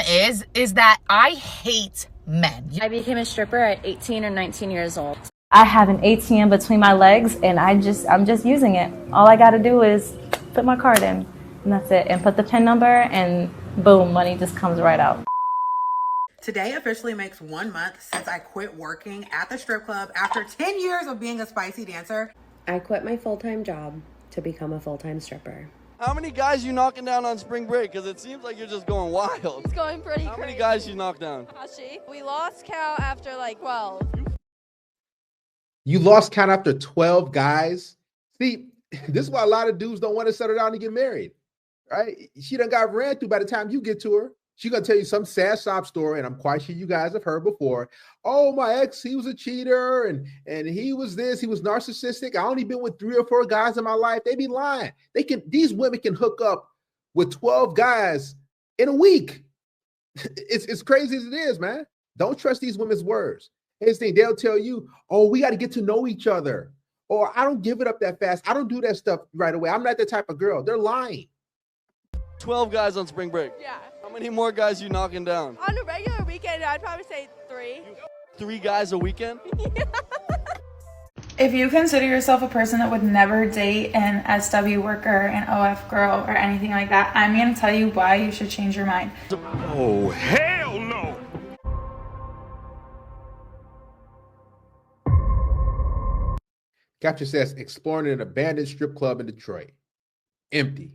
is that I hate men. I became a stripper at 18 or 19 years old. I have an ATM between my legs and I'm just using it. All I gotta do is put my card in and that's it. And put the PIN number and boom, money just comes right out. Today officially makes 1 month since I quit working at the strip club after 10 years of being a spicy dancer. I quit my full-time job to become a full-time stripper. How many guys you knocking down on spring break? Because it seems like you're just going wild. It's going pretty crazy. How many guys you knocked down? We lost count after like 12. You lost count after 12 guys? See, this is why a lot of dudes don't want to settle down and get married, right? She done got ran through by the time you get to her. She's going to tell you some sad sob story, and I'm quite sure you guys have heard before. Oh, my ex, he was a cheater, and he was this, he was narcissistic. I only been with 3 or 4 guys in my life. They be lying. These women can hook up with 12 guys in a week. It's crazy as it is, man. Don't trust these women's words. Here's the thing, they'll tell you, oh, we got to get to know each other. Or I don't give it up that fast. I don't do that stuff right away. I'm not that type of girl. They're lying. 12 guys on spring break. Yeah. How many more guys you knocking down? On a regular weekend, I'd probably say 3. 3 guys a weekend? Yeah. If you consider yourself a person that would never date an SW worker, an OF girl, or anything like that, I'm going to tell you why you should change your mind. Oh, hell no! Capture says, exploring an abandoned strip club in Detroit. Empty.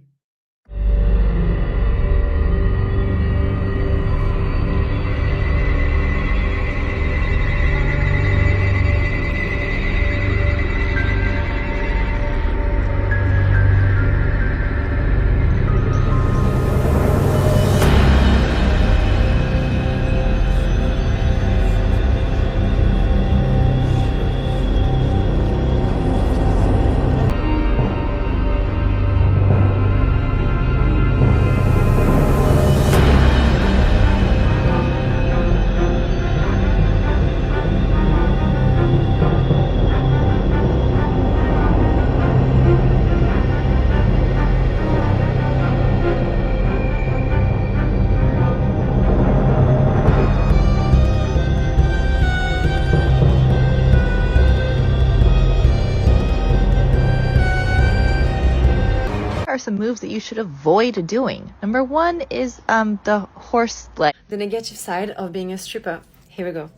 Are some moves that you should avoid doing. Number 1 is the horse leg. The negative side of being a stripper. Here we go.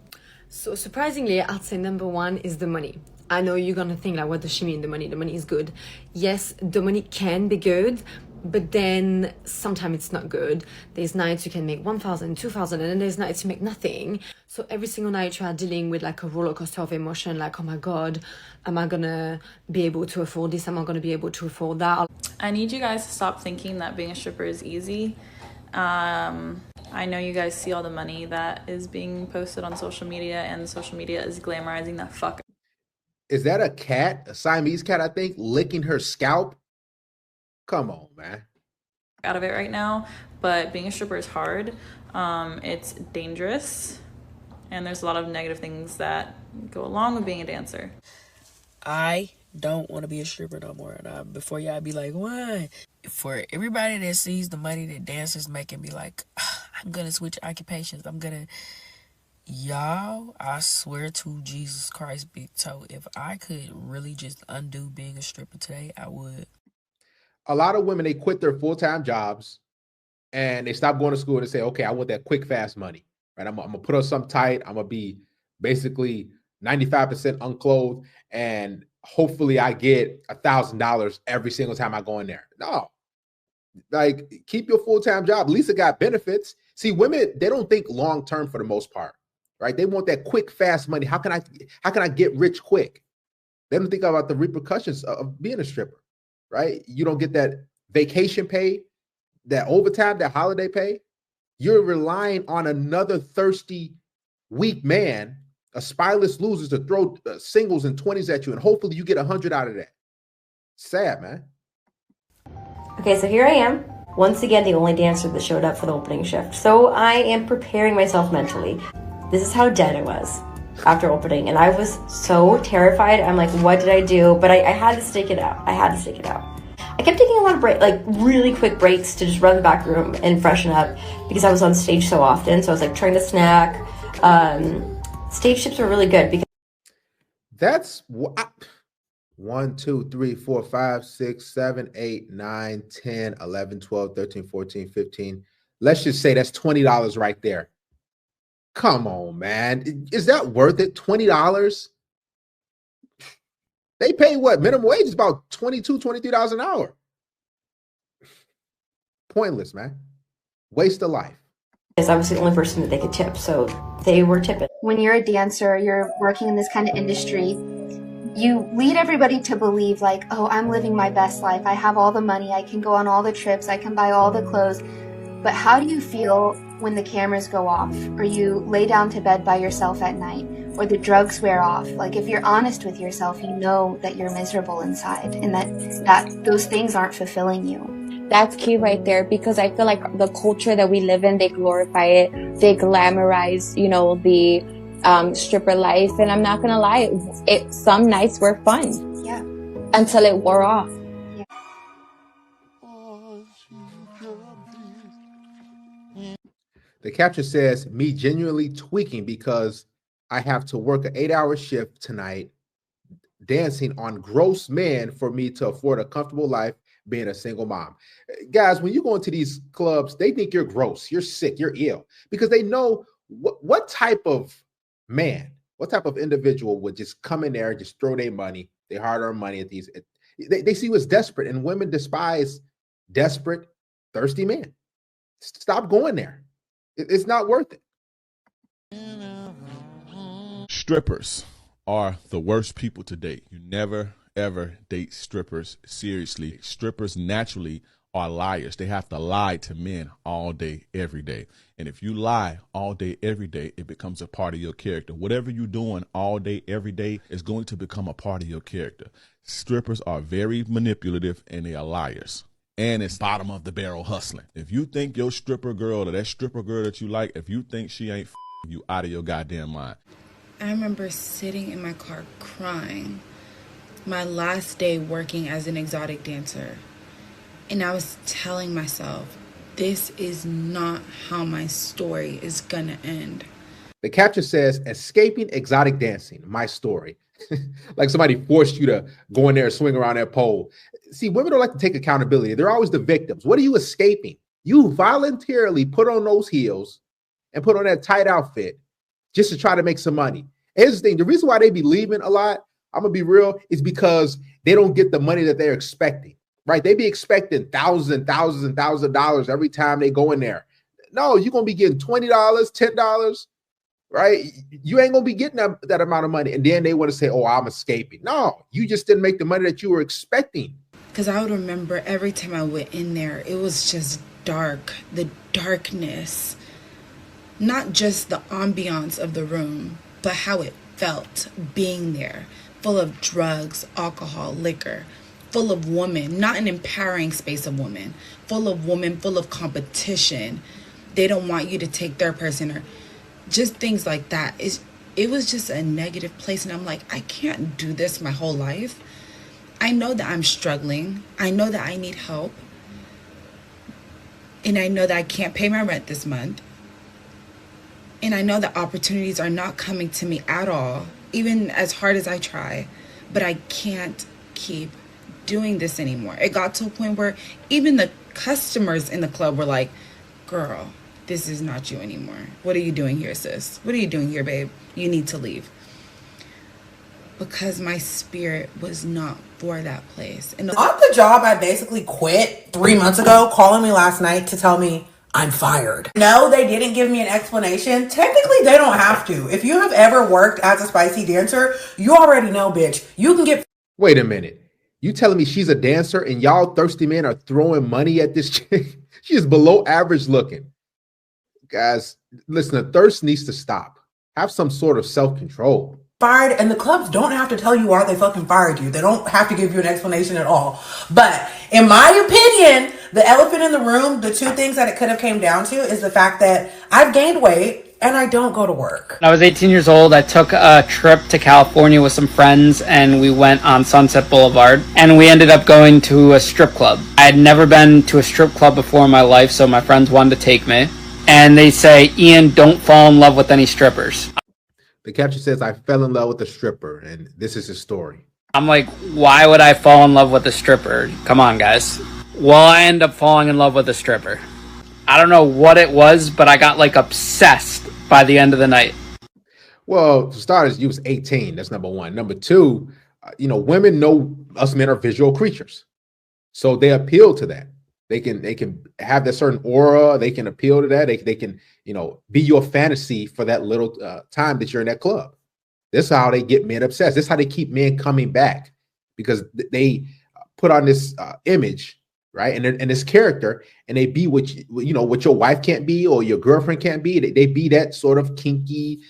So surprisingly, I'd say number 1 is the money. I know you're gonna think like, what does she mean, the money? The money is good. Yes, the money can be good, but then sometimes it's not good. There's nights you can make 1,000, 2,000, and then there's nights you make nothing. So every single night you are dealing with like a roller coaster of emotion, like, oh my God, am I gonna be able to afford this? Am I gonna be able to afford that? I need you guys to stop thinking that being a stripper is easy. I know you guys see all the money that is being posted on social media, and social media is glamorizing the fuck. Is that a cat, a Siamese cat, I think, licking her scalp? Come on, man. Out of it right now, but being a stripper is hard. It's dangerous, and there's a lot of negative things that go along with being a dancer. I don't want to be a stripper no more. And before y'all be like, what? For everybody that sees the money that dancers make and be like, I'm gonna switch occupations. Y'all, I swear to Jesus Christ, big toe, if I could really just undo being a stripper today, I would. A lot of women, they quit their full-time jobs and they stop going to school and they say, okay, I want that quick, fast money, right? I'm gonna put on something tight. I'm gonna be basically 95% unclothed, and hopefully I get $1,000 every single time I go in there. No, like, keep your full-time job. At least it got benefits. See, women, they don't think long-term for the most part, right? They want that quick, fast money. How can I get rich quick? They don't think about the repercussions of being a stripper, right? You don't get that vacation pay, that overtime, that holiday pay. You're relying on another thirsty, weak man, a spineless loser, to throw singles and 20s at you, and hopefully you get 100 out of that. Sad, man. Okay, so here I am. Once again, the only dancer that showed up for the opening shift. So I am preparing myself mentally. This is how dead I was after opening. And I was so terrified. I'm like, what did I do? But I had to stick it out. I kept taking a lot of like really quick breaks to just run the back room and freshen up because I was on stage so often. So I was like trying to snack. Stage shifts are really good because that's what. 1, 2, 3, 4, 5, 6, 7, 8, 9, 10, 11, 12, 13, 14, 15. Let's just say that's $20 right there. Come on, man. Is that worth it? $20? They pay what? Minimum wage is about $22, $23 an hour. Pointless, man. Waste of life. because I was the only person that they could tip, so they were tipping. When you're a dancer, you're working in this kind of industry, you lead everybody to believe like, oh, I'm living my best life. I have all the money. I can go on all the trips. I can buy all the clothes. But how do you feel when the cameras go off, or you lay down to bed by yourself at night, or the drugs wear off? Like, if you're honest with yourself, you know that you're miserable inside and that those things aren't fulfilling you. That's key right there, because I feel like the culture that we live in, they glorify it, they glamorize, you know, the stripper life. And I'm not gonna lie, some nights were fun. Yeah. Until it wore off. The caption says, me genuinely tweaking because I have to work an 8-hour shift tonight, dancing on gross men for me to afford a comfortable life being a single mom. Guys, when you go into these clubs, they think you're gross, you're sick, you're ill, because they know what type of man, what type of individual would just come in there and just throw their money, their hard-earned money at these. They see what's desperate, and women despise desperate, thirsty men. Stop going there. It's not worth it. Strippers are the worst people to date. You never, ever date strippers seriously. Strippers naturally are liars. They have to lie to men all day, every day. And if you lie all day, every day, it becomes a part of your character. Whatever you're doing all day, every day is going to become a part of your character. Strippers are very manipulative and they are liars. And it's bottom of the barrel hustling. If you think your stripper girl or that stripper girl that you like, if you think she ain't you out of your goddamn mind. I remember sitting in my car crying my last day working as an exotic dancer. And I was telling myself, this is not how my story is gonna end. The caption says, escaping exotic dancing, my story. Like somebody forced you to go in there and swing around that pole. See, women don't like to take accountability. They're always the victims. What are you escaping? You voluntarily put on those heels and put on that tight outfit just to try to make some money. Here's the thing. The reason why they be leaving a lot, I'm going to be real, is because they don't get the money that they're expecting, right? They be expecting thousands of dollars every time they go in there. No, you're going to be getting $20, $10, right? You ain't going to be getting that amount of money. And then they want to say, oh, I'm escaping. No, you just didn't make the money that you were expecting. Because I would remember every time I went in there, it was just dark, the darkness, not just the ambiance of the room, but how it felt being there, full of drugs, alcohol, liquor, full of women, not an empowering space of women, full of women, full of competition. They don't want you to take their person, or just things like that. It was just a negative place. And I'm like, I can't do this my whole life. I know that I'm struggling. I know that I need help. And I know that I can't pay my rent this month. And I know that opportunities are not coming to me at all, even as hard as I try. But I can't keep doing this anymore. It got to a point where even the customers in the club were like, girl, this is not you anymore. What are you doing here, sis? What are you doing here, babe? You need to leave. Because my spirit was not for that place. And on the job, I basically quit 3 months ago, calling me last night to tell me I'm fired. No, they didn't give me an explanation. Technically, they don't have to. If you have ever worked as a spicy dancer, you already know, bitch. You can get... Wait a minute. You telling me she's a dancer and y'all thirsty men are throwing money at this chick? She is below average looking. Guys, listen, the thirst needs to stop. Have some sort of self-control. Fired, and the clubs don't have to tell you why they fucking fired you. They don't have to give you an explanation at all. But in my opinion, the elephant in the room, the two things that it could have came down to is the fact that I've gained weight. and I don't go to work. When I was 18 years old, I took a trip to California with some friends, and we went on Sunset Boulevard, and we ended up going to a strip club. I had never been to a strip club before in my life, so my friends wanted to take me. And they say, Ian, don't fall in love with any strippers. The caption says, I fell in love with a stripper, and this is his story. I'm like, why would I fall in love with a stripper? Come on, guys. Well, I end up falling in love with a stripper. I don't know what it was, but I got like obsessed by the end of the night. Well, for starters, you was 18. That's number one. Number two, women know us men are visual creatures. So they appeal to that. They can have that certain aura. They can appeal to that. They can, be your fantasy for that little time that you're in that club. This is how they get men obsessed. This is how they keep men coming back, because they put on this image, right? And this character, and they be what what your wife can't be or your girlfriend can't be. They be that sort of kinky,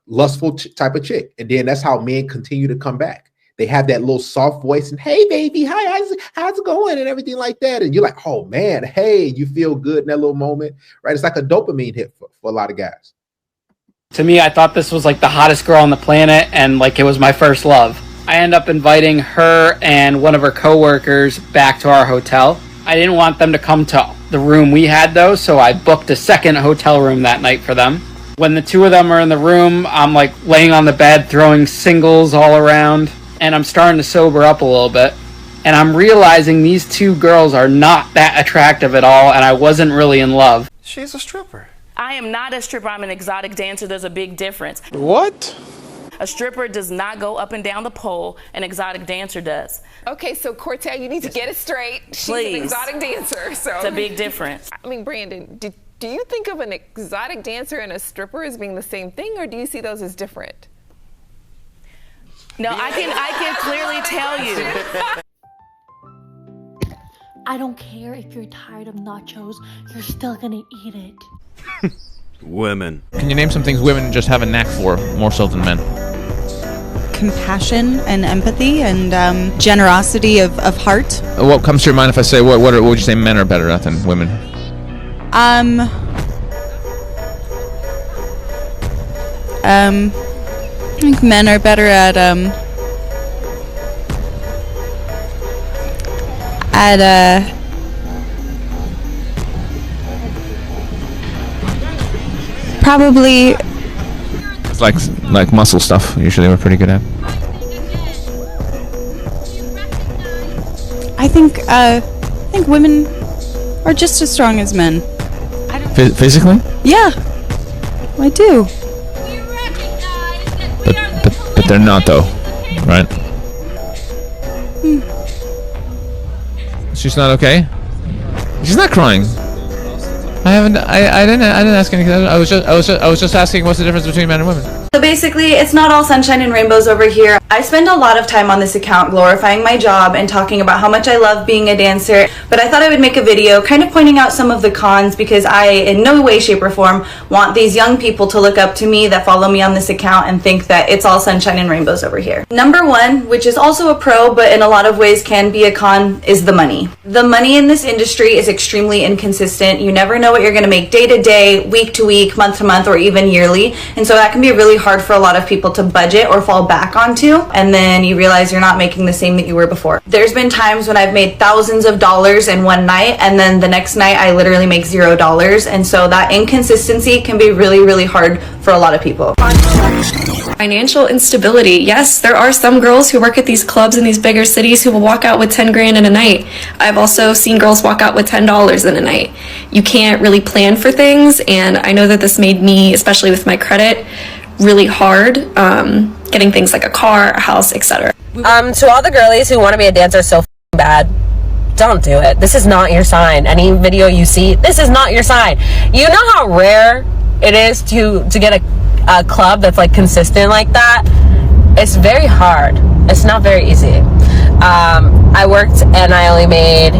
lustful type of chick. And then that's how men continue to come back. They have that little soft voice and, hey baby, hi, how's it going? And everything like that. And you're like, oh man, hey, you feel good in that little moment, right? It's like a dopamine hit for a lot of guys. To me, I thought this was like the hottest girl on the planet, and like it was my first love. I end up inviting her and one of her coworkers back to our hotel. I didn't want them to come to the room we had though, so I booked a second hotel room that night for them. When the two of them are in the room, I'm like laying on the bed, throwing singles all around, and I'm starting to sober up a little bit. And I'm realizing these two girls are not that attractive at all, and I wasn't really in love. She's a stripper. I am not a stripper. I'm an exotic dancer. There's a big difference. What? A stripper does not go up and down the pole. An exotic dancer does. Okay, so Cortez, you need to get it straight. She's Please. an exotic dancer. So It's a big difference. I mean, Brandon, do you think of an exotic dancer and a stripper as being the same thing, or do you see those as different? No, I can clearly tell you. I don't care if you're tired of nachos, you're still gonna eat it. Women. Can you name some things women just have a knack for, more so than men? Compassion and empathy and generosity of heart. What comes to your mind if I say, what would you say men are better at than women? I think men are better at probably It's like muscle stuff. Usually we're pretty good at. I think women are just as strong as men. Physically? Yeah, I do. But they're not though, right? She's not okay. She's not crying. I didn't ask anything. I was just asking what's the difference between men and women. So basically, it's not all sunshine and rainbows over here. I spend a lot of time on this account glorifying my job and talking about how much I love being a dancer, but I thought I would make a video kind of pointing out some of the cons, because I, in no way, shape, or form, want these young people to look up to me that follow me on this account and think that it's all sunshine and rainbows over here. Number one, which is also a pro, but in a lot of ways can be a con, is the money. The money in this industry is extremely inconsistent. You never know what you're going to make day to day, week to week, month to month, or even yearly, and so that can be really hard for a lot of people to budget or fall back onto, and then you realize you're not making the same that you were before. There's been times when I've made thousands of dollars in one night, and then the next night I literally make $0, and so that inconsistency can be really, really hard for a lot of people. Financial instability. Yes, there are some girls who work at these clubs in these bigger cities who will walk out with 10 grand in a night. I've also seen girls walk out with $10 in a night. You can't really plan for things, and I know that this made me, especially with my credit, really hard, getting things like a car, a house, etc. To all the girlies who want to be a dancer so bad, don't do it. This is not your sign. Any video you see, this is not your sign. You know how rare it is to get a club that's like consistent like that? It's very hard. It's not very easy. I worked and I only made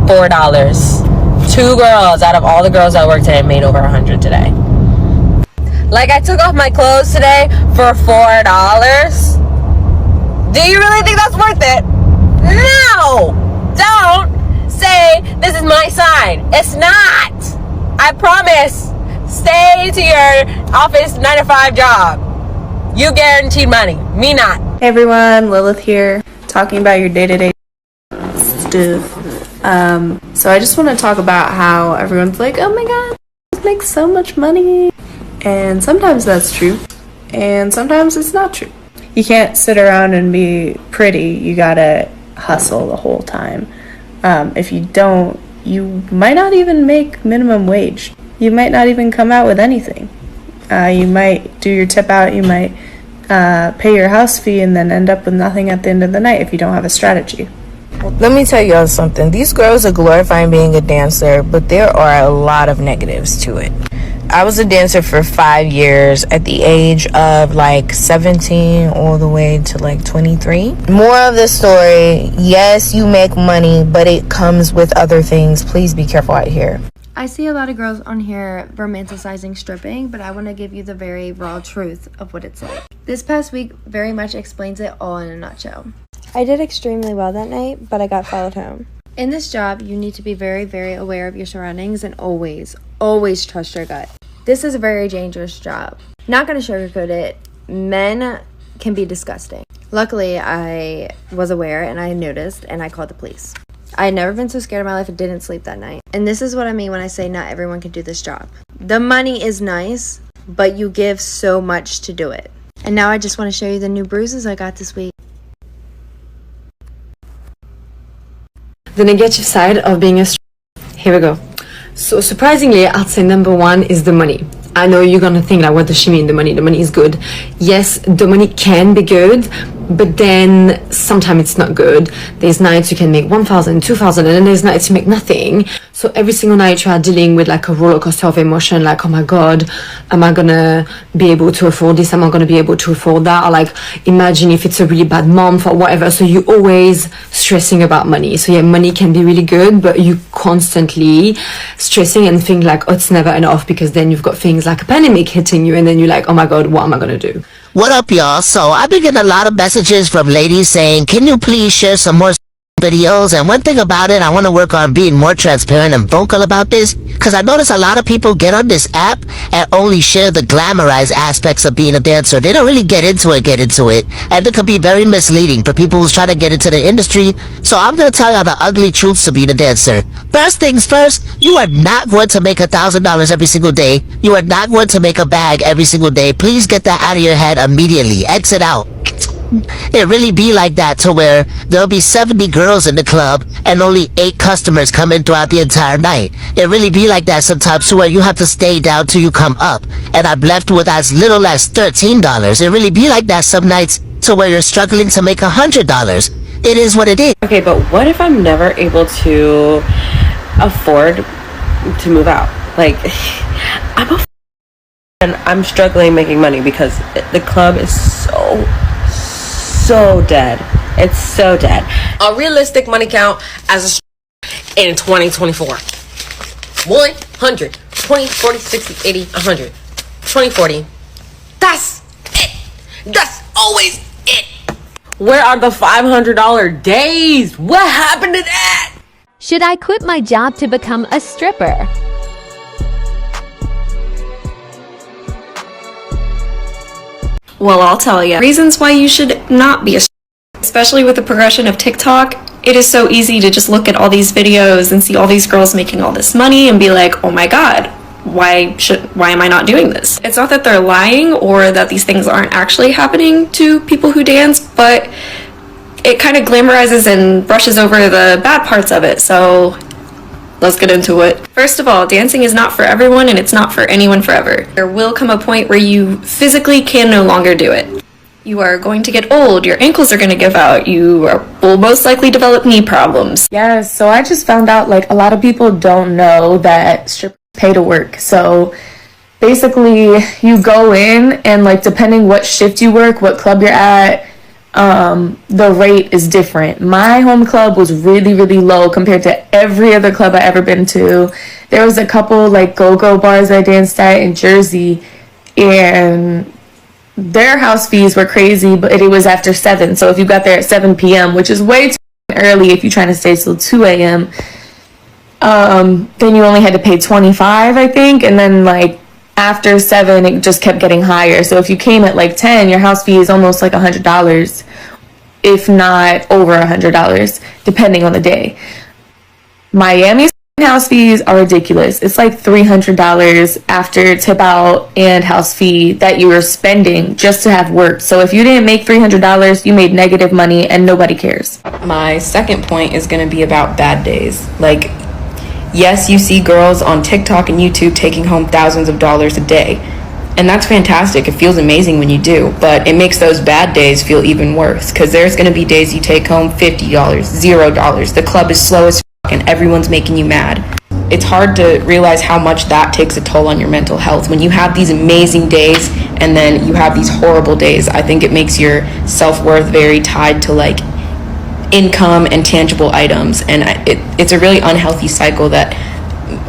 $4. 2 girls out of all the girls I worked today made over 100 today. Like, I took off my clothes today for $4. Do you really think that's worth it? No! Don't say this is my sign. It's not. I promise. Stay to your office 9 to 5 job. You guaranteed money. Me not. Hey everyone, Lilith here, talking about your day-to-day stuff. So I just want to talk about how everyone's like, oh my god, this makes so much money. And sometimes that's true, and sometimes it's not true. You can't sit around and be pretty. You gotta hustle the whole time. If you don't, you might not even make minimum wage. You might not even come out with anything. You might do your tip out, you might pay your house fee, and then end up with nothing at the end of the night if you don't have a strategy. Let me tell y'all something. These girls are glorifying being a dancer, but there are a lot of negatives to it. I was a dancer for 5 years at the age of like 17 all the way to like 23. More of the story, yes, you make money, but it comes with other things. Please be careful out here. I see a lot of girls on here romanticizing stripping, but I want to give you the very raw truth of what it's like. This past week very much explains it all in a nutshell. I did extremely well that night, but I got followed home. In this job, you need to be very, very aware of your surroundings and always trust your gut. This is a very dangerous job. Not going to sugarcoat it. Men can be disgusting. Luckily, I was aware and I noticed and I called the police. I had never been so scared in my life and didn't sleep that night. And this is what I mean when I say not everyone can do this job. The money is nice, but you give so much to do it. And now I just want to show you the new bruises I got this week. The negative side of being a stripper. Here we go. So surprisingly, I'd say number one is the money. I know you're gonna think like, what does she mean, the money? The money is good. Yes, the money can be good, but then sometimes it's not good. There's nights you can make 1,000, 2,000, and then there's nights you make nothing. So every single night you are dealing with like a roller coaster of emotion, like, oh my god, am I gonna be able to afford this? Am I gonna be able to afford that? Or like, imagine if it's a really bad month or whatever. So you're always stressing about money. So yeah, money can be really good, but you constantly stressing and think like, oh, it's never enough, because then you've got things like a pandemic hitting you, and then you're like, oh my god, what am I gonna do? What up, y'all? So I've been getting a lot of messages from ladies saying, can you please share some more videos? And one thing about it, I want to work on being more transparent and vocal about this, because I notice a lot of people get on this app and only share the glamorized aspects of being a dancer. They don't really get into it, and it can be very misleading for people who's trying to get into the industry. So I'm going to tell y'all the ugly truths of being a dancer. First things first, you are not going to make $1,000 every single day. You are not going to make a bag every single day. Please get that out of your head immediately. Exit out. It really be like that, to where there'll be 70 girls in the club and only 8 customers come in throughout the entire night. It really be like that sometimes, to where you have to stay down till you come up, and I'm left with as little as $13. It really be like that some nights, to where you're struggling to make $100. It is what it is. Okay, but what if I'm never able to afford to move out? Like, and I'm struggling making money because the club is so dead. It's so dead. A realistic money count as a in 2024. 100, 20, 40, 60, 80, 100, 20, 40. That's it. That's always it. Where are the $500 days? What happened to that? Should I quit my job to become a stripper? Well, I'll tell you. Reasons why you should not be a stripper. Especially with the progression of TikTok, it is so easy to just look at all these videos and see all these girls making all this money and be like, oh my god, why am I not doing this? It's not that they're lying or that these things aren't actually happening to people who dance, but it kind of glamorizes and brushes over the bad parts of it. So let's get into it. First of all, dancing is not for everyone, and it's not for anyone forever. There will come a point where you physically can no longer do it. You are going to get old, your ankles are going to give out, you will most likely develop knee problems. Yeah, so I just found out like a lot of people don't know that strippers pay to work. So basically you go in and like depending what shift you work, what club you're at, the rate is different. My home club was really low compared to every other club I ever been to. There was a couple like go-go bars I danced at in Jersey, and their house fees were crazy, but it was after 7. So if you got there at 7 p.m., which is way too early if you're trying to stay till 2 a.m., then you only had to pay $25, I think. And then like after 7, it just kept getting higher. So if you came at like 10, your house fee is almost like $100, if not over $100, depending on the day. Miami's house fees are ridiculous. It's like $300 after tip out and house fee that you were spending just to have work. So if you didn't make $300, you made negative money and nobody cares. My second point is going to be about bad days. Like, yes, you see girls on TikTok and YouTube taking home thousands of dollars a day. And that's fantastic. It feels amazing when you do. But it makes those bad days feel even worse. Because there's going to be days you take home $50, $0. The club is slow as and everyone's making you mad. It's hard to realize how much that takes a toll on your mental health. When you have these amazing days and then you have these horrible days, I think it makes your self-worth very tied to like income and tangible items. And it's a really unhealthy cycle that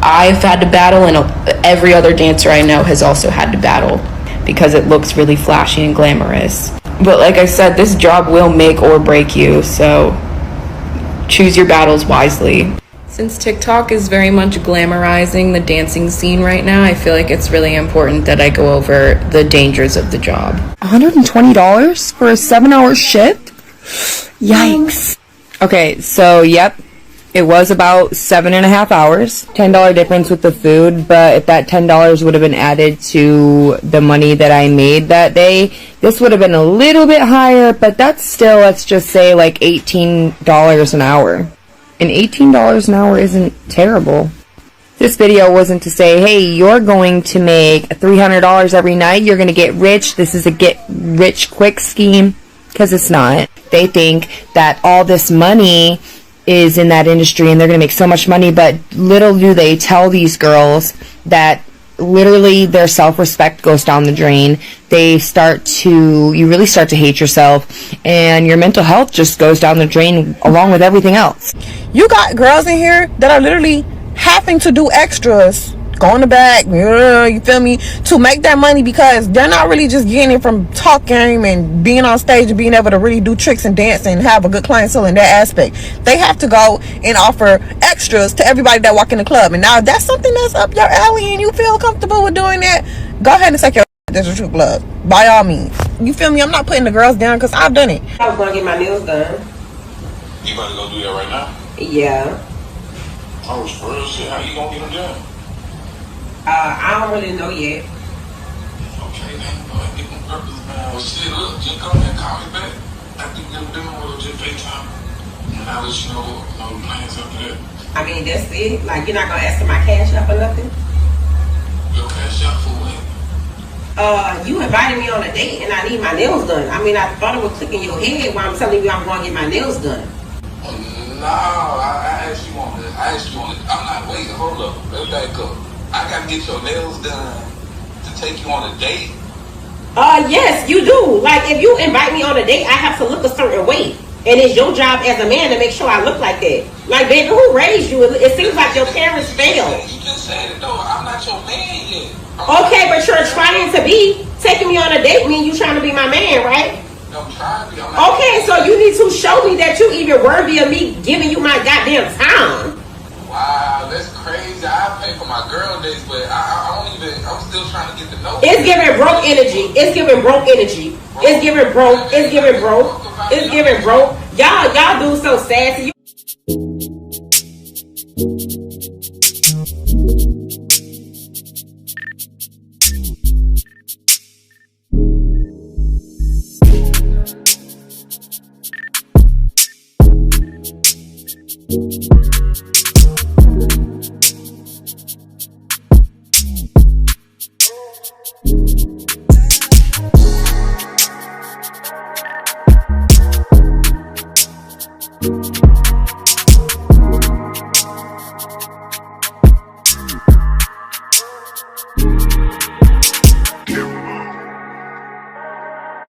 I've had to battle, and every other dancer I know has also had to battle, because it looks really flashy and glamorous. But like I said, this job will make or break you, so choose your battles wisely. Since TikTok is very much glamorizing the dancing scene right now, I feel like it's really important that I go over the dangers of the job. $120 for a 7-hour shift? Yikes. Okay, so yep, it was about 7.5 hours. $10 difference with the food, but if that $10 would have been added to the money that I made that day, this would have been a little bit higher, but that's still, let's just say, like $18 an hour. And $18 an hour isn't terrible. This video wasn't to say, hey, you're going to make $300 every night, you're going to get rich, this is a get rich quick scheme, because it's not. They think that all this money is in that industry and they're going to make so much money, but little do they tell these girls that literally their self-respect goes down the drain. You really start to hate yourself, and your mental health just goes down the drain along with everything else. You got girls in here that are literally having to do extras, go in the back, you feel me, to make that money, because they're not really just getting it from talking and being on stage and being able to really do tricks and dance and have a good clientele in that aspect. They have to go and offer extras to everybody that walk in the club. And now if that's something that's up your alley and you feel comfortable with doing that, go ahead and take your Desert True Club, by all means. You feel me? I'm not putting the girls down, because I've done it. I was going to get my nails done. You about to go do that right now? Yeah. Oh, for real shit. How you going to get them done? I don't really know yet. Okay, then go ahead and get them purpose, man. Well, shit, look, just come and call me back. After you get them done, or just FaceTime. And I'll let you know the plans after that. I mean, that's it. Like, you're not going to ask for my cash up or nothing? Your cash out for what? You invited me on a date and I need my nails done. I mean, I thought it would click in your head while I'm telling you I'm going to get my nails done. No, I asked you on it. I'm not waiting. Hold up. Let me back up. I got to get your nails done to take you on a date? Yes, you do. Like, if you invite me on a date, I have to look a certain way. And it's your job as a man to make sure I look like that. Like, baby, who raised you? It seems like your parents failed. You just said it, though. I'm not your man yet. Okay, but you're trying to be. Taking me on a date mean you trying to be my man, right? I'm trying to be. Okay, so you need to show me that you even worthy of me giving you my goddamn time. Wow, that's crazy. I pay for my girl dates, but I'm still trying to get to know. It's giving broke energy. It's giving broke energy. It's giving broke. It's giving broke. It's giving broke. Y'all do so sassy.